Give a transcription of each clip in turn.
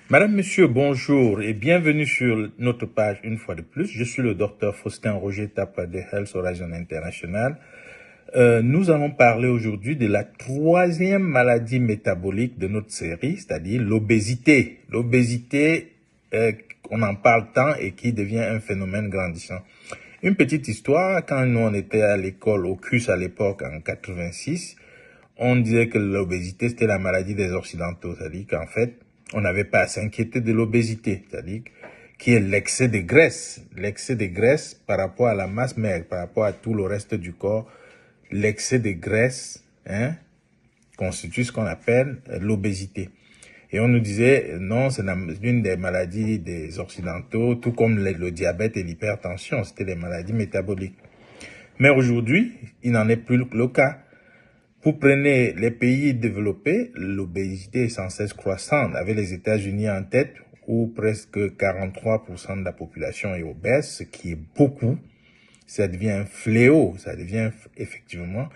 Madame, Monsieur, bonjour et bienvenue sur notre page une fois de plus. Je suis le docteur Faustin Roger Tapa de Health Horizon International. Nous allons parler aujourd'hui de la troisième maladie métabolique de notre série, c'est-à-dire l'obésité. L'obésité, on en parle tant et qui devient un phénomène grandissant. Une petite histoire, quand nous on était à l'école au CUS à l'époque en 86, on disait que l'obésité c'était la maladie des Occidentaux, c'est-à-dire qu'en fait, on n'avait pas à s'inquiéter de l'obésité, c'est-à-dire qui est l'excès de graisse par rapport à la masse maigre, par rapport à tout le reste du corps, l'excès de graisse constitue ce qu'on appelle l'obésité. Et on nous disait, non, c'est l'une des maladies des Occidentaux, tout comme le diabète et l'hypertension, c'était les maladies métaboliques. Mais aujourd'hui, il n'en est plus le cas. Vous prenez les pays développés, l'obésité est sans cesse croissante, avec les États-Unis en tête, où presque 43% de la population est obèse, ce qui est beaucoup. Ça devient un fléau, ça devient effectivement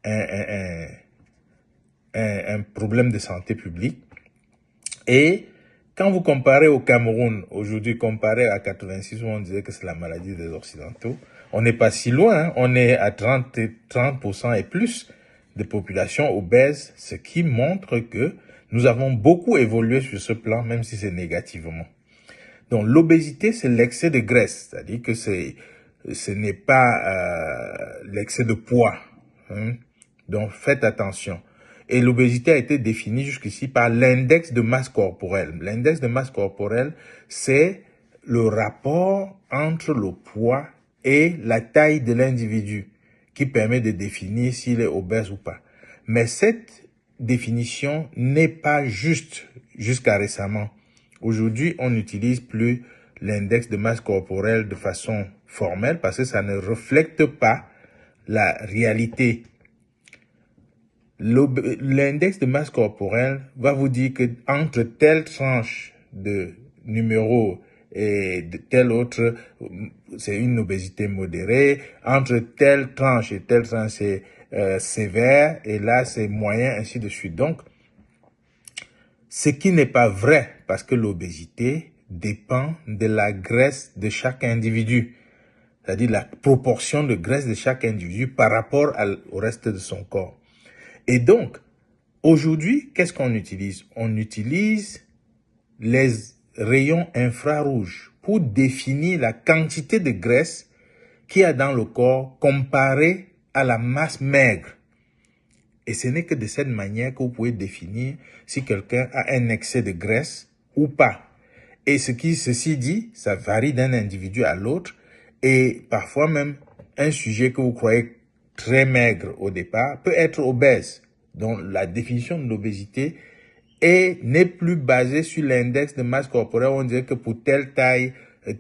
un problème de santé publique. Et quand vous comparez au Cameroun, aujourd'hui comparé à 86 où on disait que c'est la maladie des Occidentaux, on n'est pas si loin, hein. On est à 30% et plus de population obèse, ce qui montre que nous avons beaucoup évolué sur ce plan, même si c'est négativement. Donc l'obésité, c'est l'excès de graisse, c'est-à-dire que ce n'est pas l'excès de poids, hein. Donc faites attention. Et l'obésité a été définie jusqu'ici par l'index de masse corporelle. L'index de masse corporelle, c'est le rapport entre le poids et la taille de l'individu qui permet de définir s'il est obèse ou pas. Mais cette définition n'est pas juste jusqu'à récemment. Aujourd'hui, on n'utilise plus l'index de masse corporelle de façon formelle parce que ça ne reflète pas la réalité. L'index de masse corporelle va vous dire que entre telle tranche de numéros et de telle autre, c'est une obésité modérée. Entre telle tranche et telle tranche, c'est sévère. Et là, c'est moyen, ainsi de suite. Donc, ce qui n'est pas vrai, parce que l'obésité dépend de la graisse de chaque individu. C'est-à-dire la proportion de graisse de chaque individu par rapport au reste de son corps. Et donc, aujourd'hui, qu'est-ce qu'on utilise? On utilise les rayons infrarouges pour définir la quantité de graisse qu'il y a dans le corps comparée à la masse maigre. Et ce n'est que de cette manière que vous pouvez définir si quelqu'un a un excès de graisse ou pas. Et ceci dit, ça varie d'un individu à l'autre. Et parfois même, un sujet que vous croyez très maigre au départ peut être obèse. Donc, la définition de l'obésité n'est plus basée sur l'index de masse corporelle. On dirait que pour telle taille,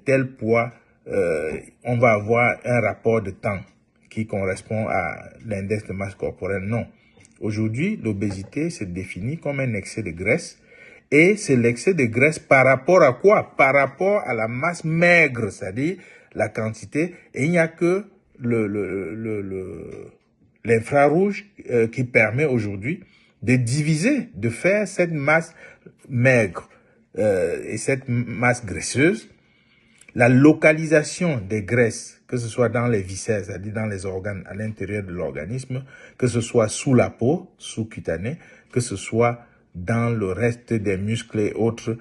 tel poids, on va avoir un rapport de temps qui correspond à l'index de masse corporelle. Non. Aujourd'hui, l'obésité se définit comme un excès de graisse. Et c'est l'excès de graisse par rapport à quoi? Par rapport à la masse maigre, c'est-à-dire la quantité. Et il n'y a que l'infrarouge qui permet aujourd'hui de diviser, de faire cette masse maigre et cette masse graisseuse. La localisation des graisses, que ce soit dans les viscères, c'est-à-dire dans les organes à l'intérieur de l'organisme, que ce soit sous la peau, sous-cutanée, que ce soit dans le reste des muscles et autres,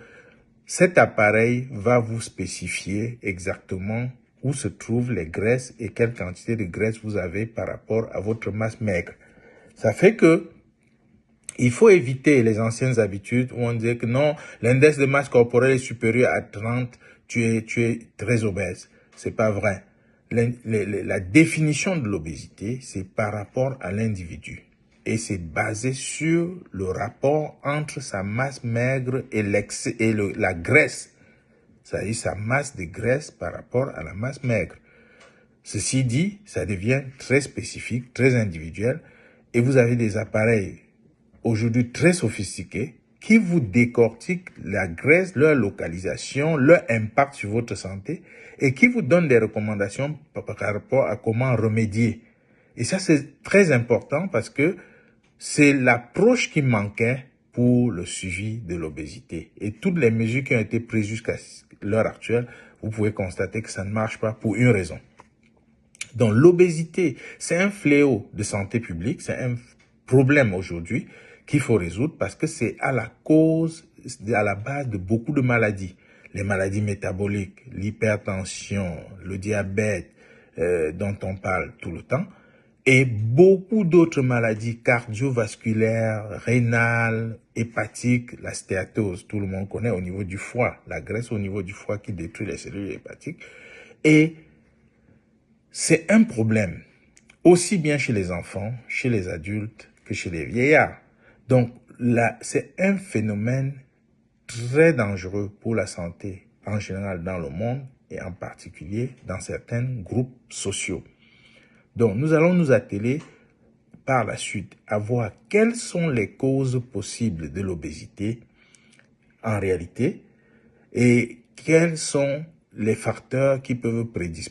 cet appareil va vous spécifier exactement où se trouvent les graisses et quelle quantité de graisse vous avez par rapport à votre masse maigre. Ça fait que il faut éviter les anciennes habitudes où on disait que non, l'index de masse corporelle est supérieur à 30, tu es très obèse. C'est pas vrai. La définition de l'obésité, c'est par rapport à l'individu. Et c'est basé sur le rapport entre sa masse maigre et la graisse. C'est-à-dire sa masse de graisse par rapport à la masse maigre. Ceci dit, ça devient très spécifique, très individuel. Et vous avez des appareils aujourd'hui très sophistiqués qui vous décortiquent la graisse, leur localisation, leur impact sur votre santé et qui vous donnent des recommandations par rapport à comment remédier. Et ça, c'est très important parce que c'est l'approche qui manquait pour le suivi de l'obésité. Et toutes les mesures qui ont été prises jusqu'à l'heure actuelle, vous pouvez constater que ça ne marche pas pour une raison. Donc l'obésité, c'est un fléau de santé publique, c'est un problème aujourd'hui qu'il faut résoudre parce que c'est à la base de beaucoup de maladies. Les maladies métaboliques, l'hypertension, le diabète dont on parle tout le temps, et beaucoup d'autres maladies cardiovasculaires, rénales, hépatiques, la stéatose, tout le monde connaît au niveau du foie, la graisse au niveau du foie qui détruit les cellules hépatiques. Et c'est un problème, aussi bien chez les enfants, chez les adultes que chez les vieillards. Donc là, c'est un phénomène très dangereux pour la santé en général dans le monde et en particulier dans certains groupes sociaux. Donc nous allons nous atteler par la suite à voir quelles sont les causes possibles de l'obésité en réalité et quels sont les facteurs qui peuvent prédisposer